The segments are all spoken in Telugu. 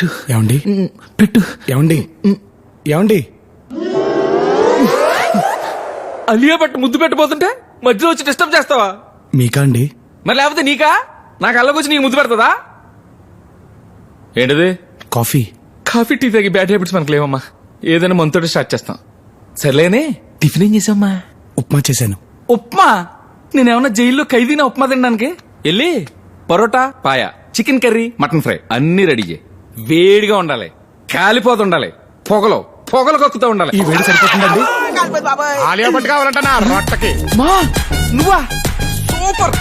పెట్టు ఏమండి పెట్టు ఏమండి ఏమండి అలియా పట్టు ముద్దు పెట్టబోతుంటే మధ్యలో వచ్చి డిస్టర్బ్ చేస్తావా? మీకా అండి? మరి లేకపోతే నీకా? నాకు అల్లకొచ్చి నీకు ముద్దు పెడతదా? ఏంటిది? కాఫీ. కాఫీ టీ తాగి బ్యాడ్ హ్యాబిట్స్ మనకు లేవమ్మా. ఏదైనా మనతోటి స్టార్ట్ చేస్తాం. సర్లేనే, టిఫిన్ ఏం చేసావమ్మా? ఉప్మా చేశాను. ఉప్మా? నేనేమన్నా జైల్లో ఖైదీనా ఉప్మా తినడానికి? వెళ్ళి పరోటా, పాయ, చికెన్ కర్రీ, మటన్ ఫ్రై అన్ని రెడీ చేయి. వేడిగా ఉండాలి, కాలిపోతుండాలి, పొగలు పొగలు కక్కుతూ ఉండాలి. ఈ వేడి సరిపోతుందండి? ఆలియా భట్ కావాలంట నా రొట్టకి. మా నువ్వా? సూపర్.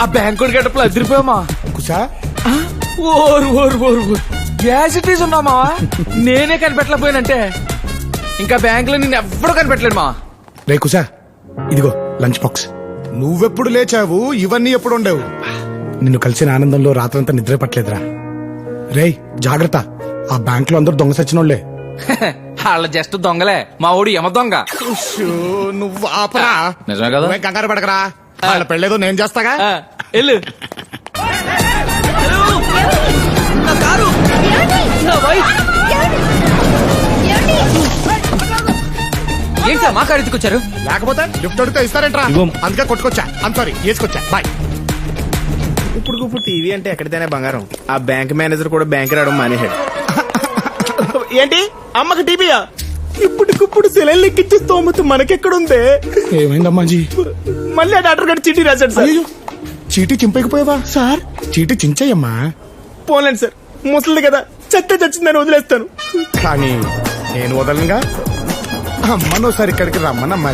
ఆ బ్యాంకుడి గడపలో అదిరిపోయామా? కుసా ఓరు ఓరు ఓరు గ్యాసిటీస్ ఉన్నామా? నేనే కనిపెట్టలేకపోయానంటే ఇంకా బ్యాంక్ లో నిన్ను ఎవ్వడూ కనిపెట్టలేడు మా. రే కుసా, ఇదిగో లంచ్ బాక్స్. నువ్వెప్పుడు లేచావు? ఇవన్నీ ఎప్పుడు ఉండేవు? నిన్ను కలిసిన ఆనందంలో రాత్రంతా నిద్ర పట్టలేదురా. రేయ్ జాగ్రత్త, ఆ బ్యాంక్ లో అందరూ దొంగ సచ్చినోళ్లే. వాళ్ళ జస్ట్ దొంగలే, మా ఊడు యమ దొంగ. నువ్వు ఆపరా. నిజమే కదా? నువ్వేం కంగారు పడకరా, వాళ్ళ పెళ్ళేదో నేను చేస్తాగా. వెళ్ళు. ఏంటి మా కారు ఎత్తుకొచ్చారు? లేకపోతే లిఫ్ట్ అడిగితే ఇస్తారేంట్రా? అందుకే కొట్టుకొచ్చా. సారీ వేసుకొచ్చా. బాయ్. ఇప్పుడు టీవీ అంటే ఎక్కడితేనే బంగారం. ఆ బ్యాంక్ మేనేజర్ కూడా బ్యాంక్ రావడం మానేశాడు. ఏంటి అమ్మకి టీవీయా? ఇప్పటికిప్పుడు సెలైన్ లెక్కించే స్తోమత మనకెక్కడుందే? ఏమైందమ్మాజీ? మళ్ళీ ఆ డాక్టర్ గారు చీటీ రాశాడు సార్. చీటీ చింపకపోయావా సార్? చీటీ చించయ్యమ్మా. పోలేండి సార్, ముసలిది కదా, చెత్త చచ్చిందని వదిలేస్తాను. కానీ నేను వదలనుగా. అమ్మను ఒకసారి ఇక్కడికి రమ్మనమ్మా.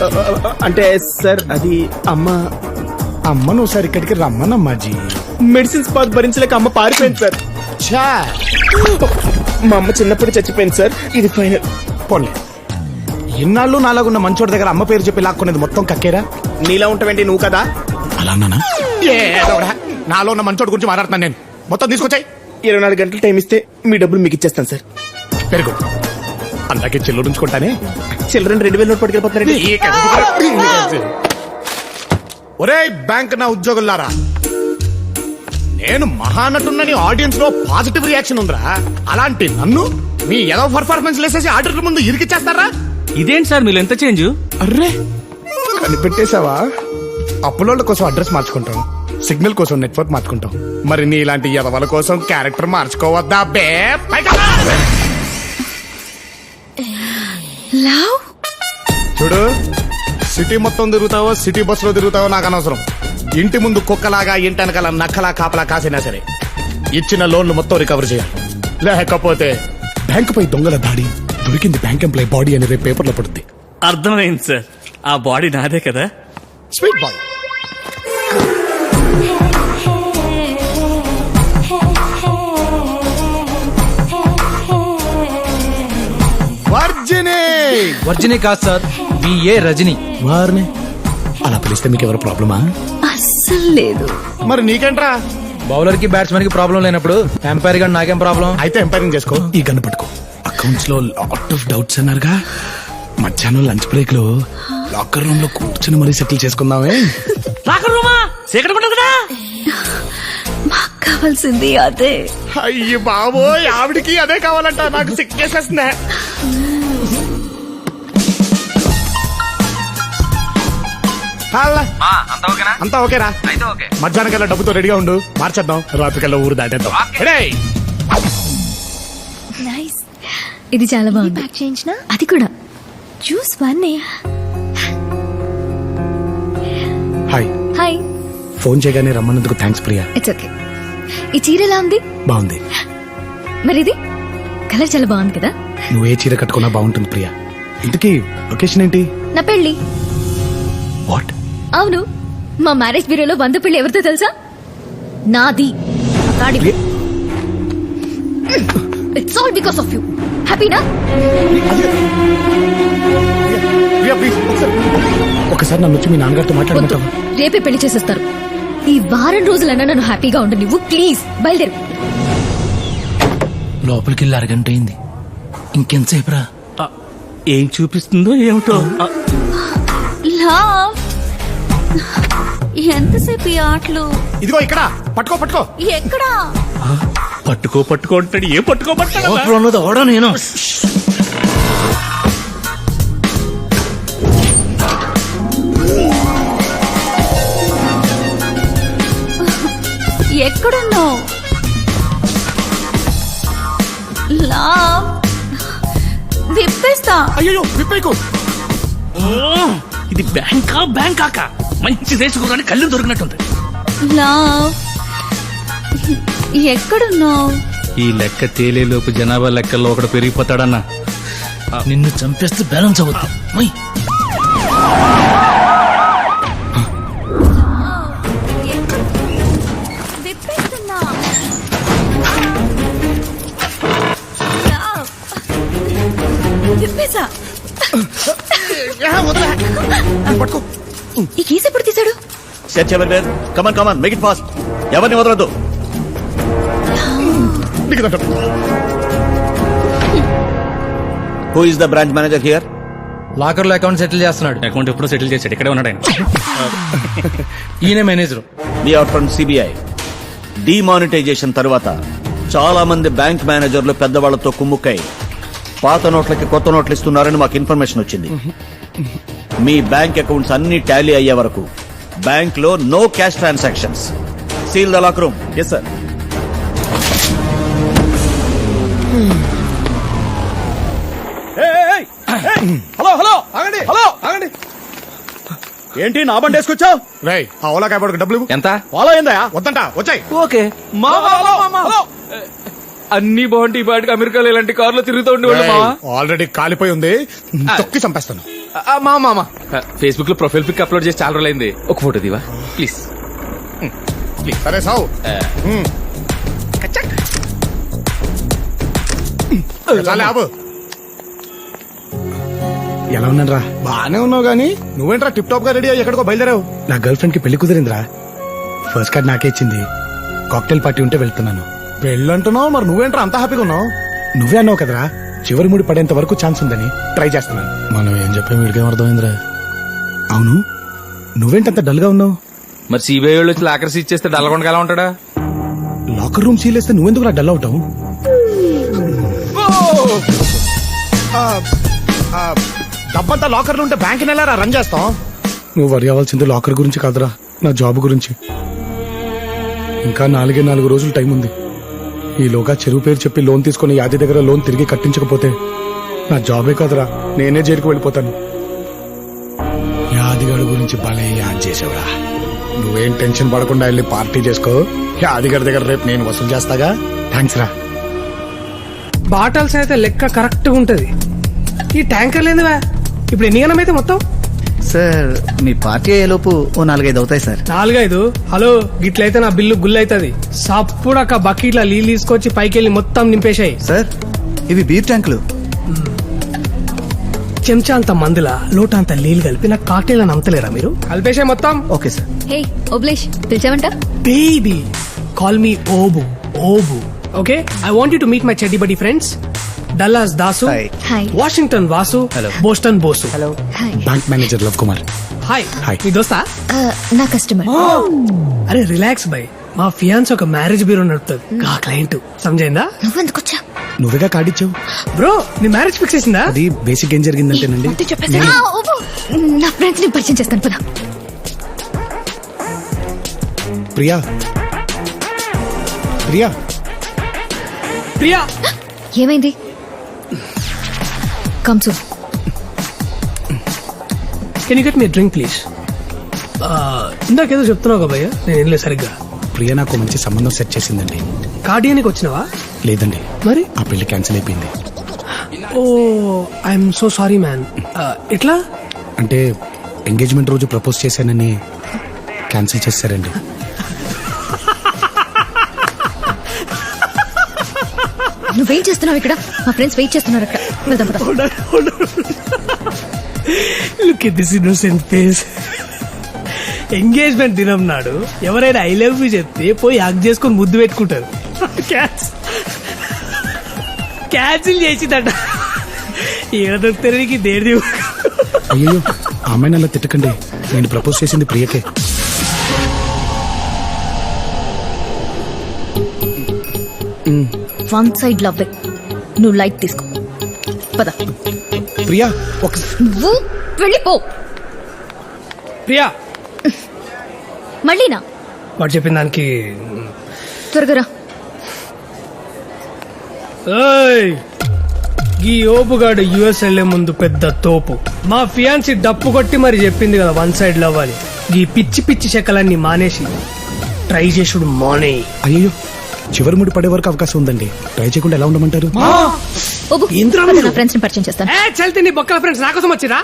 అంటే సార్ అది అమ్మను ఒకసారి ఇక్కడికి రమ్మనమ్మాజీ. మెడిసిన్స్ పాత్ భరించలేక అమ్మ పారిపోయింది సార్. ఛా, మా అమ్మ చిన్నప్పుడు చచ్చిపోయింది సార్. ఇది ఫైనల్. పోన్లే, ఇన్నాళ్ళు నాలాగున్న మంచోడి దగ్గర అమ్మ పేరు చెప్పి లాక్కునేది మొత్తం కక్కేరా. నీలా ఉంటావేంటి నువ్వు కదా? అలా అన్నానా? నాలో ఉన్న మంచోడి గురించి మాట్లాడుతున్నాను నేను. మొత్తం తీసుకొచ్చాయి. 24 గంటలు టైం ఇస్తే మీ డబ్బులు మీకు ఇచ్చేస్తాను సార్. పెరుగు అందాకే చెల్లు ఉంచుకుంటానే. Children 2000 note పట్టుకెళ్ళిపోతున్నారండి. ఒరే బ్యాంక్ నా ఉద్యోగులారా, నేను మహానటున్నని ఆడియన్స్ లో పాజిటివ్ రియాక్షన్ ఉందిరా. అలాంటి నన్ను మీ ఏదో పర్ఫార్మెన్స్ లేసేసి ఆడిటర్ ముందు ఇరికిచ్చేస్తారా? ఇదేంటి సార్ మీరు ఎంత చేంజ్? అర్రే కనిపెట్టేశావా? అప్పులోళ్ళ కోసం అడ్రస్ మార్చుకుంటాం, సిగ్నల్ కోసం నెట్వర్క్ మార్చుకుంటాం. మరి నీ ఇలాంటి ఎదవల కోసం క్యారెక్టర్ మార్చుకోవద్దా బే? చూడు, సిటీ మొత్తం తిరుగుతావో సిటీ బస్ లో తిరుగుతావో నాకు అనవసరం. ఇంటి ముందు కుక్కలాగా ఇంటి వెనకాల నక్కలా కాపలా కాసినా సరే ఇచ్చిన లోన్లు మొత్తం రికవర్ చేయాలి. లేకపోతే బ్యాంకు పై దొంగల దాడి, దొరికింది బ్యాంక్ ఎంప్లాయ్ బాడీ అని రేపు పేపర్లో పడుద్ది. అర్థమైంది సార్, ఆ బాడీ నాదే కదా. Sweet boy. వర్జిని కాదు సార్, బిఏ రజని. వారిని అలా పిలిస్తే మీకు ఎవరు ప్రాబ్లమా? అస్సలు లేదు. మరి నీకేంట్రా? బౌలర్ కి బ్యాట్స్మెన్ కి ప్రాబ్లం లేనప్పుడు ఎంపైర్ గా నాకేం ప్రాబ్లం? అయితే ఎంపైరింగ్ చేసుకో. ఈ గన్ను పట్టుకో. అకౌంట్స్ లో లాట్ ఆఫ్ డౌట్స్ అన్నారుగా, మధ్యాహ్నం లంచ్ బ్రేక్ లో లాకర్ రూమ్ లో కూర్చుని మరీ సెటిల్ చేసుకుందామే. లాకర్ రూమా? సీక్రెట్ పడదు కదా. మాకు కావాల్సింది అదే. అయ్యి బాబోయ్, ఆవిడికి అదే కావాలంట. నాకు సిక్కేసేస్తున్నా. అంతా ఓకేరా? మధ్యాహ్నం కల్లా డబ్బుతో రెడీగా ఉండు, మార్చేద్దాం. రాత్రికల్లా ఊరు దాటేద్దాం. నైస్. ఇది చాలా బాగుంది. ప్యాక్ చేయించిన అది కూడా జ్యూస్ వన్నే. హాయ్. హాయ్. ఫోన్ చేయగానే రమ్మన్నందుకు థ్యాంక్స్ ప్రియా. It's okay. ఈ చీర ఎలా ఉంది? బాగుంది. మరి ఇది కలర్ చాలా బాగుంది కదా. నువ్వే చీర కట్టుకున్నా బాగుంటుంది ప్రియా. ఇంతకీ లొకేషన్ ఏంటి? నా పెళ్లి. వాట్? అవును, మా మ్యారేజ్ బ్యూరోలో 100 పెళ్లి ఎవరితో తెలుసా? నాది. It's all because of you. హ్యాపీనా? ఒకసారి నన్ను వచ్చి మీ నాన్నగారితో మాట్లాడుకుంటాం. రేపే పెళ్లి చేసేస్తారు. ఈ వారం రోజులన్నా నన్ను హ్యాపీగా ఉండు. నువ్వు ప్లీజ్ బయలుదేరు. లోపలికి వెళ్ళి అరగంట అయింది, ఇంకెంతసేపురా? ఏం చూపిస్తుందో ఏమిటో. లవ్, ఎంతసేపు ఈ ఆటలు? ఇదిగో ఇక్కడ పట్టుకో. ఎక్కడా? పట్టుకో అంటాడు. ఏ పట్టుకోమంటాడు? లోపల ఉన్నది ఓడా నేను. ఎక్కడున్నావు? లవ్, విప్పేస్తా. అయ్యో విప్పేకు. ఇది బ్యాంకాక మంచి దేశకురాని కళ్ళు దొరికినట్టుంది. లవ్, ఎక్కడున్నావు? ఈ లెక్క తేలేలోపు జనాభా లెక్కల్లో ఒకడు పెరిగిపోతాడన్నా. నిన్ను చంపేస్తే బ్యాలెన్స్ అవుద్ది. మై విప్పేస్తున్నా. లవ్, విప్పేసా. పట్టుకో. ఈ కేసు ఎప్పుడు తీశాడు? Search everywhere. Come on make it fast. ఎవరిని వదలొద్దు. Who is the branch manager here? Locker లో అకౌంట్ సెటిల్ చేస్తున్నాడు. అకౌంట్ ఎప్పుడో సెటిల్ చేశాడు. ఇక్కడే ఉన్నాడు ఆయన. ఈయన manager. We are from CBI. Demonetisation తర్వాత చాలా మంది బ్యాంక్ మేనేజర్లు పెద్దవాళ్లతో కుమ్ముక్కై పాత నోట్లకి కొత్త నోట్లు ఇస్తున్నారని మాకు ఇన్ఫర్మేషన్ వచ్చింది. మీ బ్యాంక్ అకౌంట్స్ అన్ని టాలీ అయ్యే వరకు బ్యాంక్ లో no cash transactions. Seal the lock room. Yes sir. Hello ఆగండి. ఆగండి. ఏంటి నా బండి వేసుకొచ్చావు? రేయ్ ఆ ఓలా క్యాబ్ డబ్బులు ఇవ్వు. ఎంత? ఫాలో అయిందా? వద్దంట వచ్చాయి. ఓకే. అన్ని బాగుంటాయి. ఈ పాటికి అమెరికాలో ఇలాంటి కార్లో తిరుగుతూ ఉండేవాళ్ళు మావా. ఆల్రెడీ కాలిపోయి ఉంది, తొక్కి చంపేస్తాను. మామ ఫేస్బుక్ లో ప్రొఫైల్ పిక్ అప్లోడ్ చేసి చాలా రోజులైంది. ఒక ఫోటో దివా ప్లీజ్. సరే సావు. చాలే ఆపు. ఎలా ఉన్నారా? బానే ఉన్నావు గానీ నువ్వేంట్రా టిప్ టాప్ గా రెడీ అయ్యి ఎక్కడికో బయలుదేరావు? నా గర్ల్ ఫ్రెండ్ కి పెళ్లి కుదిరిందిరా. ఫస్ట్ కార్డ్ నాకే ఇచ్చింది. కాక్టైల్ పార్టీ ఉంటే వెళ్తున్నాను. పెళ్ళంటున్నావు, మరి నువ్వేంట్రా అంత హ్యాపీగా ఉన్నావు? నువ్వే అన్నావు కదరా చివరి ముడి పడేంత వరకు ఛాన్స్ ఉందని. ట్రై చేస్తున్నాను. మనం ఏం చెప్పాం వీడికేం అర్థమైందిరా? అవును, నువ్వేంటంత డల్ గా ఉన్నావు? మరి సిబిఐ వాళ్ళు వచ్చి లాకర్ సీజ్ చేస్తే డల్లగొండగా ఎలా ఉంటాడా? లాకర్ రూమ్ సీలేస్తే నువ్వెందుకు డల్ అవుతావు? డబ్బంతా లాకర్లు ఉంటే బ్యాంక్ నెల రన్ చేస్తాం. నువ్వు వరి అవ్వాల్సింది లాకర్ గురించి కాదురా, నా జాబ్ గురించి. ఇంకా 4 రోజులు టైం ఉంది. ఈలోగా చెరువు పేరు చెప్పి లోన్ తీసుకుని యాది దగ్గర లోన్ తిరిగి కట్టించకపోతే నా జాబే కాదురా, నేనే జైలుకు వెళ్ళిపోతాను. యాదిగాడు గురించి భలే యాద్ చేసావురా. నువ్వేం టెన్షన్ పడకుండా వెళ్ళి పార్టీ చేసుకో. యాదిగాడి దగ్గర రేపు నేను వసూలు చేస్తాగా. థ్యాంక్స్ రా. బాటల్స్ అయితే లెక్క కరెక్ట్ గా ఉంటది. ఈ ట్యాంకర్ లేదువా? ఇప్పుడు ఎన్ని గణం అయితే మొత్తం? సార్ మీ పార్టీ అయ్యేలోపు ఓ 4-5 అవుతాయి సార్. 4-5? హలో, గిట్లయితే నా బిల్లు గుల్ అవుతుంది. సప్పుడక్క బకెట్ల నీళ్ళు తీసుకొచ్చి పైకి వెళ్ళి మొత్తం నింపేశాయి. సార్ ఇవి బీర్ ట్యాంకులు. చెంచా అంత మందుల లోట అంత నీళ్ళు కలిపి నాకు కాక్టైల్ అని అమ్మతలేరా మీరు? కలిపేశాయి మొత్తం. Okay sir. హే ఓబ్లేష్, పిలిచావంట? Baby call me Obu. Obu okay. I want you to meet my chaddi buddy friends. Dallas Dasu, Hi. Hi. Washington Vasu, Boston Bosu. Hello. Hi. Bank manager Lav Kumar. Hi. Hi. మీ దోస్తా? నా కస్టమర్. అరే రిలాక్స్ బై. మా ఫియాన్స్ ఒక మ్యారేజ్ బ్యూరో నడుపుతుంది. ఆ క్లయింట్ సమజైందా? నువ్వెందుకొచ్చా? నువ్వేగా కార్డిచ్చావు. బ్రో నీ మ్యారేజ్ ఫిక్స్ చేసిందా? అది బేసిక్ ఏం జరిగిందంటేనండి, నా ఫ్రెండ్స్ ని పరిచయం చేస్తాను పద. ప్రియా ప్రియా ప్రియా ఏమైంది? Come soon. Can you get me drink please? ఇందాకేదో చెప్తున్నావు కదా భయ్య, నేను ఏం లేదు సరిగ్గా. ప్రియా నాకు మంచి సంబంధం సెట్ చేసిందండి. కార్డియానికి వచ్చినావా? లేదండి, మరి ఆ పెళ్లి క్యాన్సిల్ అయిపోయింది. ఓ ఐఎమ్ సో సారీ మ్యాన్. ఎట్లా? అంటే ఎంగేజ్మెంట్ రోజు ప్రపోజ్ చేశానని క్యాన్సిల్ చేశారండి. నువ్వేం చేస్తున్నావు ఇక్కడ? మా ఫ్రెండ్స్ వెయిట్ చేస్తున్నారు అక్కడ. వెళ్దాం పద. Look at this innocent face. Engagement దినం నాడు ఎవరైనా ఐ లవ్ యూ చెప్తే పోయి హగ్ చేసుకొని ముద్దు పెట్టుకుంటారు. క్యాన్సిల్ చేసిందట. ఏడ దొరుకుతారు దేడి. అయ్యో ఆ అమ్మాయిని అలా తిట్టకండి, నేను ప్రపోజ్ చేసింది ప్రియకే. వన్ సైడ్ లవ్ నువ్వు లైట్ తీసుకో పద ప్రియా ఒక నువ్వు వెళ్ళిపో ప్రియా మళ్ళీనా వాడు చెప్పిన దానికి త్వరగా రా. ఏయ్, ఈ ఓపుగాడు యుఎస్ వెళ్లే ముందు పెద్ద తోపు. మా ఫియాన్సీ డప్పు కొట్టి మరి చెప్పింది కదా వన్ సైడ్ లవ్ అని. ఈ పిచ్చి పిచ్చి చెక్కలన్నీ మానేసి ట్రై చేసుడు మానే. అయ్యో చివరి ముడి పడే వరకు అవకాశం ఉందండి. ట్రై చేయకుండా ఎలా ఉండమంటారు? ఓబు, నా ఫ్రెండ్స్ ని పరిచయం చేస్తాను. చల్తి నీ బొక్కల ఫ్రెండ్స్ నా కోసం వచ్చిరా?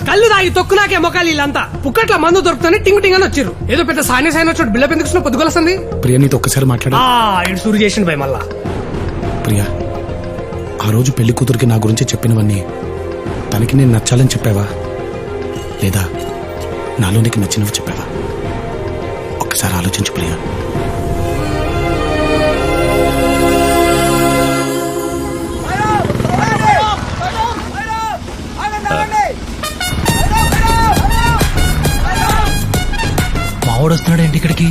కళ్ళు తాగి తొక్కు నాకే మొక్కలు వీళ్ళంతా పుక్కట్ల మందు దొరుకుతుంది టింగ్ టింగ్ అని వచ్చారు. ఏదో పెద్ద సాయన సాయన వచ్చాడు బిల్ల పెందుకు పొద్దుగొలస్తుంది. ప్రియా నీతో ఒక్కసారి మాట్లాడు. ఇటు సూరు చేసిండు భయ మళ్ళా. ప్రియా ఆ రోజు పెళ్లి కూతురికి నా గురించి చెప్పినవన్నీ తనకి నేను నచ్చాలని చెప్పావా లేదా నాలో నీకు నచ్చినవి చెప్పావా? ఒక్కసారి ఆలోచించు ప్రియా. మావాడు వస్తున్నాడు ఏంటి ఇక్కడికి?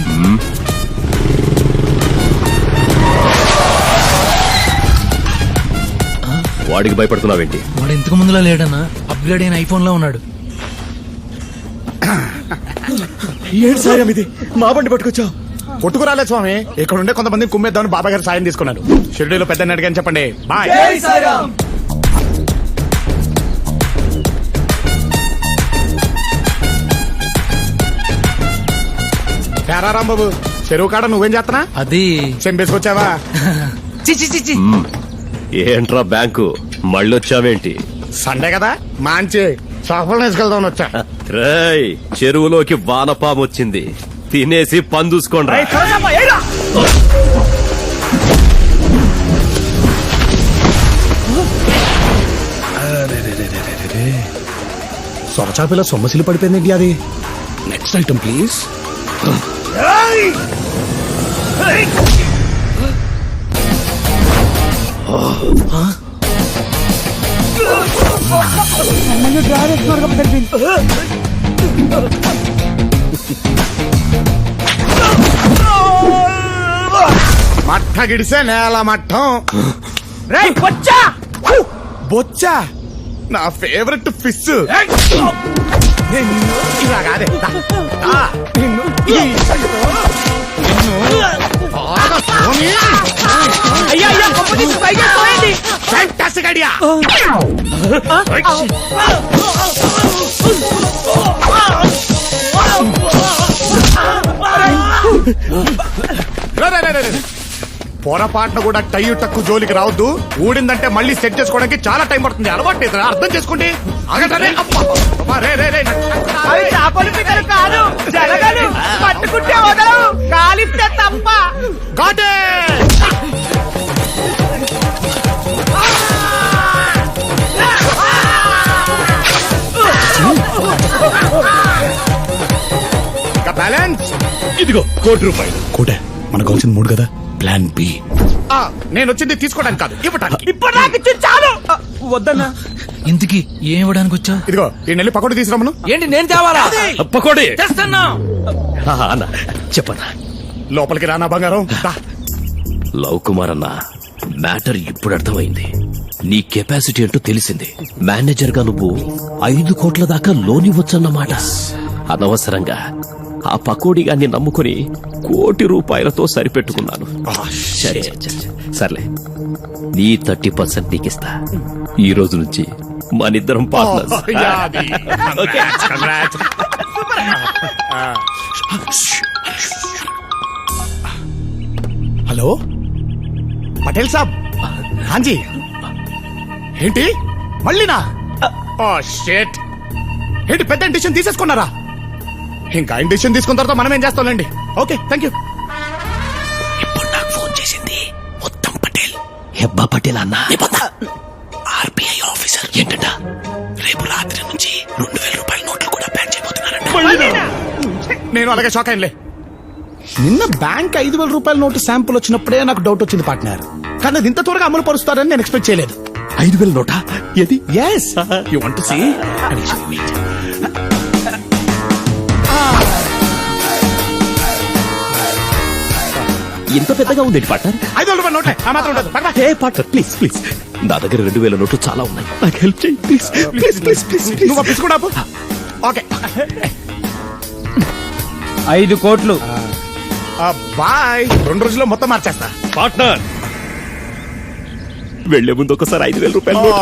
వాడికి భయపడుతున్నావేంటి? వాడు ఇంతకు ముందులా లేడన్నా, అప్గ్రేడ్ అయిన ఐఫోన్ లో ఉన్నాడు. ఏంటి సాయం ఇది? మా బండి పట్టుకొచ్చావు? కొట్టుకురాలే స్వామి, ఇక్కడ ఉండే కొంతమంది కుమ్మేద్దామని బాబా గారు సాయం తీసుకున్నాడు. షిరిడీలో పెద్ద అడిగాని చెప్పండి. బాయ్. రాంబాబు చెరువు కాడ నువ్వేం చేస్తున్నా? అది చెంపేసుకొచ్చావా? ఏంట్రా బ్యాంకు మళ్ళొచ్చావేంటి? సండే కదా మంచి సఫలం వేసుకెళ్దామని వచ్చా. రేయ్, చెరువులోకి వానపాము వచ్చింది, తినేసి పని చూసుకోండి. సొరచాపిల సొమ్మసిలు పడిపోయింది. అది నెక్స్ట్ ఐటమ్ ప్లీజ్. మట్ట గిడిసే నేల మట్టం. బొచ్చా నా ఫేవరెట్ ఫిష్. ఇలా కాదే ఫ్యాంటాస్టిక్ ఐడియా. పొరపాటున కూడా టై టక్కు జోలికి రావద్దు. ఊడిందంటే మళ్ళీ సెట్ చేసుకోవడానికి చాలా టైం పడుతుంది. అలవాటు లేదు, అర్థం చేసుకోండి. పట్టుకుంటే కాలిస్తే తప్ప. బ్యాలెన్స్ ఇదిగో ₹1,00,00,000. కోటే మనకు కావాల్సిన 3 కదా. Plan B. నేను వచ్చింది తీసుకోవడానికి కాదు, ఇవ్వడానికి. ఇప్పుడు చాలు. వద్దన్నా. ఇంతకి ఏం ఇవ్వడానికి వచ్చా? ఇదిగో ఈ నెల్లి పకోడీ తీసుకురామను. ఏంటి నేను తేవాలా? పకోడీ తెస్తున్నా. చెప్పనా? లోపలికి రానా బంగారం. లవ్ కుమార్ అన్న, మ్యాటర్ ఇప్పుడు అర్థమైంది. నీ కెపాసిటీ ఏంటో తెలిసింది. మేనేజర్ గా నువ్వు 5 కోట్ల దాకా లోన్ ఇవ్వచ్చన్నమాట. అనవసరంగా ఆ పకోడీగాన్ని నమ్ముకుని ₹1,00,00,000 సరిపెట్టుకున్నాను. సర్లే, నీ 30% నీకిస్తా. ఈ రోజు నుంచి మనిద్దరం పార్ట్నర్స్. హలో పటేల్ సాబ్. హాంజీ. ఏంటి మళ్ళీనా? షేట్. ఏంటి పెద్ద డిసిషన్ తీసేసుకున్నారా? ఇంకా డిసిషన్ తీసుకున్న తర్వాత మనం ఏం చేస్తాంలేండి. Okay, thank you. ఇప్పుడు నాకు ఫోన్ చేసింది మొత్తం పటేల్. హెబ్బా పటేల్ అన్న, ఆర్బీఐ ఆఫీసర్. ఏంటంట, రేపు రాత్రి నుంచి ₹2,000 నోట్లు కూడా బ్యాన్ చేయబోతున్నారంట. నేను అలాగే షాక్ అయ్యలే. నిన్న బ్యాంక్ ₹5,000 నోటు శాంపుల్ వచ్చినప్పుడే నాకు డౌట్ వచ్చింది పార్ట్నర్. కానీ అది ఇంత త్వరగా అమలు పరుస్తారని నేను ఎక్స్పెక్ట్ చేయలేదు. 5,000 నోటా? ఏది? Yes, you want to see? ఇంత పెద్దగా ఉంది పార్ట్నర్. 500 రూపాయల నోటే ఆ మాత్రం ఉండదు పక్కన. ఏ పార్ట్నర్ ప్లీజ్ ప్లీజ్, నా దగ్గర 2000 నోట్లు చాలా ఉన్నాయి, నాకు హెల్ప్ చేయి ప్లీజ్ ప్లీజ్ ప్లీజ్ ప్లీజ్ నువ్వు తీసుకున్నా ఓకే 5 కోట్లు. బాయ్ 2 రోజుల్లో మొత్తం మార్చేస్తా. పార్ట్నర్ వెళ్లే ముందు ఒకసారి 5000 రూపాయలు నోటు.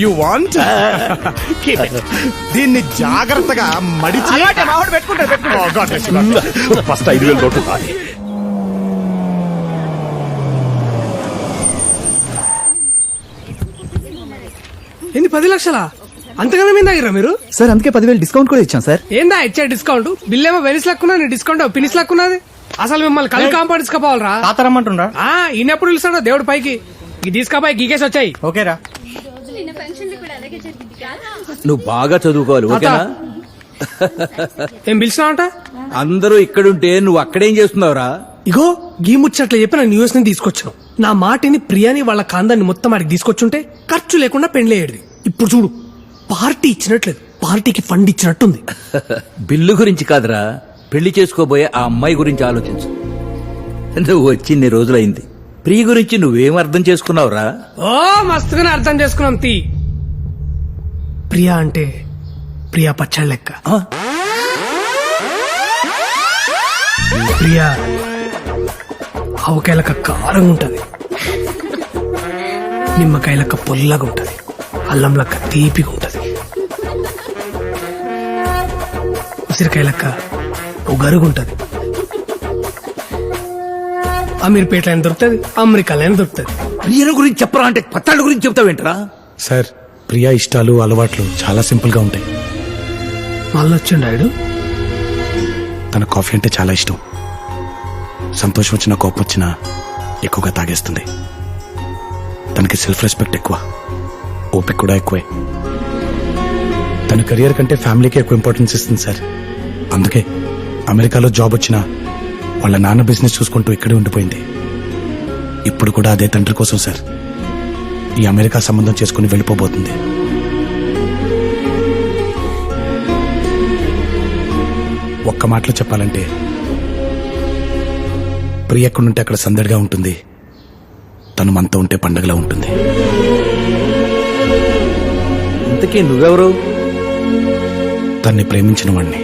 యు వాంట్ దీన్ని జాగ్రత్తగా మడిచి ఫస్ట్ 5000 నోటు. ఏంది 10 లక్షలా? అంతగానే మీద దగ్గర మీరు సార్ అందుకే 10,000 డిస్కౌంట్ కూడా ఇచ్చాం సార్. ఏందా ఇచ్చే డిస్కౌంట్? బిల్ ఏమో వెనిస్ లక్కున్నా, డిస్కౌంట్ పినిస్ లక్కున్నది. అసలు మిమ్మల్ని కళ్ళు కాంపౌండ్ తీసుకుపోవాలరా? తాతరమ్మంటుండ్రా? ఈయనెప్పుడు పిలుస్తాడో దేవుడు పైకి. ఇది తీసుకపోయి గీకేసి వచ్చాయి. ఓకేరా. నువ్వు బాగా చదువుకోవాలి, ఓకేనా? ఏం పిలిచినావంట? అందరూ ఇక్కడుంటే నువ్వు అక్కడేం చేస్తున్నావురా? ఇగో గీ ముచ్చట్లు చెప్పి నన్ను యూఎస్ ని తీసుకొచ్చాను. నా మాటిని ప్రియాని వాళ్ళ కాందాన్ని మొత్తం ఆడికి తీసుకొచ్చుంటే ఖర్చు లేకుండా పెండ్లేయడిది. ఇప్పుడు చూడు, పార్టీ ఇచ్చినట్లేదు, పార్టీకి ఫండ్ ఇచ్చినట్టుంది. బిల్లు గురించి కాదురా, పెళ్లి చేసుకోబోయే ఆ అమ్మాయి గురించి ఆలోచించు. నువ్వు వచ్చి ఇన్ని రోజులైంది, ప్రియ గురించి నువ్వేం అర్థం చేసుకున్నావురా? ఓ మస్తుగానే అర్థం చేసుకున్నాం. ప్రియా అంటే ప్రియా పచ్చళ్ళ లెక్క. ప్రియా ఆవకాయలక కారంగా ఉంటది, నిమ్మకాయలక పొల్లగా ఉంటది, అల్లం లెక్క తీపిగా ఉంటది, ఉసిరికాయలక్క ఉగరుగుంటది. అమీర్పేటలో అయినా దొరుకుతుంది, అమెరికాలో అయినా దొరుకుతుంది. ప్రియల గురించి చెప్పరా అంటే పత్తాళ్ళ గురించి చెప్తావేంట్రా? సార్ ప్రియా ఇష్టాలు అలవాట్లు చాలా సింపుల్ గా ఉంటాయి. మళ్ళీ వచ్చిండాడు. తన కాఫీ అంటే చాలా ఇష్టం. సంతోషం వచ్చినా కోపం వచ్చినా ఎక్కువగా తాగేస్తుంది. తనకి సెల్ఫ్ రెస్పెక్ట్ ఎక్కువ, ఓపిక కూడా ఎక్కువే. తన కెరియర్ కంటే ఫ్యామిలీకి ఎక్కువ ఇంపార్టెన్స్ ఇస్తుంది సార్. అందుకే అమెరికాలో జాబ్ వచ్చినా వాళ్ళ నాన్న బిజినెస్ చూసుకుంటూ ఇక్కడే ఉండిపోయింది. ఇప్పుడు కూడా అదే తండ్రి కోసం సార్ ఈ అమెరికా సంబంధం చేసుకుని వెళ్ళిపోబోతుంది. ఒక్క మాటలో చెప్పాలంటే ప్రియ ఎక్కడుంటే అక్కడ సందడిగా ఉంటుంది, తను మనతో ఉంటే పండగలా ఉంటుంది. ఇంతకీ నువ్వెవరు? తన్ని ప్రేమించిన వాడిని.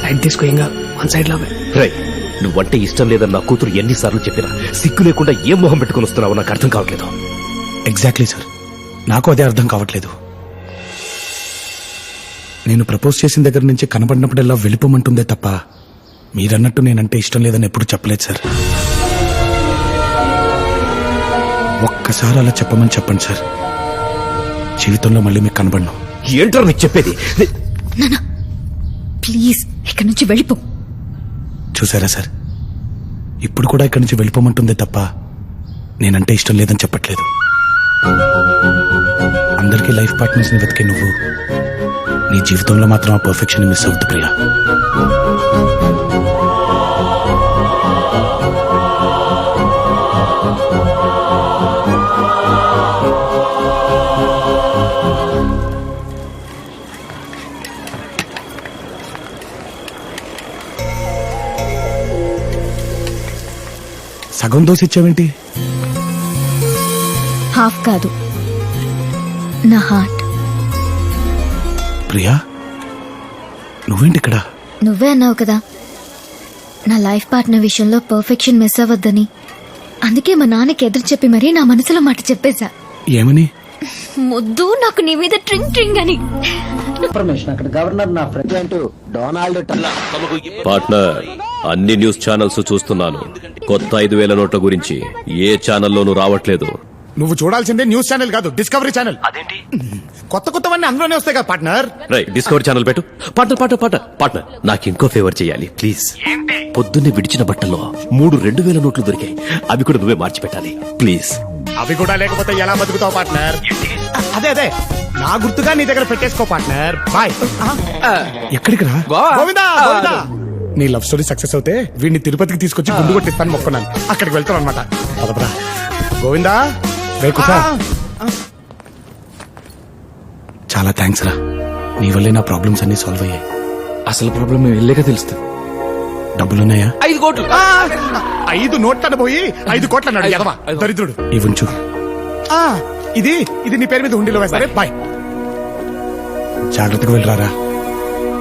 లైట్ తీసుకో, ఇంకా వన్ సైడ్ లో రై, నువ్వంటే ఇష్టం లేదని నా కూతురు ఎన్నిసార్లు చెప్పినా సిగ్గు లేకుండా ఏం మొహం పెట్టుకుని వస్తున్నావో నాకు అర్థం కావట్లేదు. ఎగ్జాక్ట్లీ సార్, నాకు అదే అర్థం కావట్లేదు. నేను ప్రపోజ్ చేసిన దగ్గర నుంచి కనబడినప్పుడల్లా వెళ్ళిపోమంటుందే తప్ప మీరన్నట్టు నేనంటే ఇష్టం లేదని ఎప్పుడు చెప్పలేదు సార్. ఒక్కసారి అలా చెప్పమని చెప్పండి సార్, జీవితంలో మళ్ళీ మీకు కనబడను. ఏంటో నీకు చెప్పేది? ప్లీజ్ ఇక్కడి నుంచి వెళ్ళిపో. చూసారా సార్, ఇప్పుడు కూడా ఇక్కడి నుంచి వెళ్ళిపోమంటుందే తప్ప నేనంటే ఇష్టం లేదని చెప్పట్లేదు. అందరికీ లైఫ్ పార్ట్నర్స్ ని వెతికే నువ్వు నీ జీవితంలో మాత్రం ఆ పర్ఫెక్షన్ మిస్ అవుతుంది ప్రియా. సగం దోశ ఇచ్చావేంటి? హాఫ్ కాదు, నా హార్ట్. ప్రియా నువ్వేంటి ఇక్కడ? నువ్వే అన్నావు కదా నా లైఫ్ పార్ట్నర్ విషయంలో పర్ఫెక్షన్ మిస్ అవ్వద్దని. అందుకే మా నాన్నకి ఎదురు చెప్పి మరీ నా మనసులో మాట చెప్పేశా. ఏమని? ముద్దు నాకు నీ మీద ట్రింగ్ ట్రింగ్ అని. పార్ట్నర్, అన్ని న్యూస్ ఛానల్స్ చూస్తున్నాను. కొత్త 5000 నోట్ల గురించి ఏ ఛానల్లోనూ రావట్లేదు. నువ్వు చూడాల్సిందే న్యూస్ ఛానల్ కాదు, డిస్కవరీ ఛానల్. అదేంటి కొత్త కొత్తవన్నీ అందులోనే వస్తాయి కదా పార్ట్నర్. రైట్, డిస్కవరీ ఛానల్ పెట్టు. పార్ట్నర్ నాకు ఇంకో ఫేవర్ చేయాలి ప్లీజ్. పొద్దున్నే విడిచిన బట్టల్లో 3 2000 నోట్లు దొరికాయి, అవి కూడా నువ్వే మార్చి పెట్టాలి ప్లీజ్. అవి కూడా లేకపోతే ఎలా బతుకుతావు పార్ట్నర్? అదే నా గుర్తుగా నీ దగ్గర పెట్టేసుకో పార్ట్నర్. బాయ్. ఎక్కడికి రా? గోవిందా గోవిందా. నీ లవ్ స్టోరీ సక్సెస్ అవుతే వీడిని తిరుపతికి తీసుకొచ్చి గుండు కొట్టిస్తాను మొక్కున్నాను. అక్కడికి వెళ్తాను అనమాట. పదపరా గోవిందా. చాలా థ్యాంక్స్ రా, నీ వల్లే నా ప్రాబ్లమ్స్ అన్ని సాల్వ్ అయ్యాయి. అసలు ప్రాబ్లం మేము వెళ్ళాక తెలుస్తుంది. డబ్బులున్నాయా? 5 కోట్లు. 5 నోట్లను పోయి 5 కోట్ల అన్నాడు ఎదవా దరిద్రుడు. ఇవ్వంచు. ఇది ఇది నీ పేరు మీద హుండీలో వేస్తారే బాయ్. జాగ్రత్తగా వెళ్ళరారా.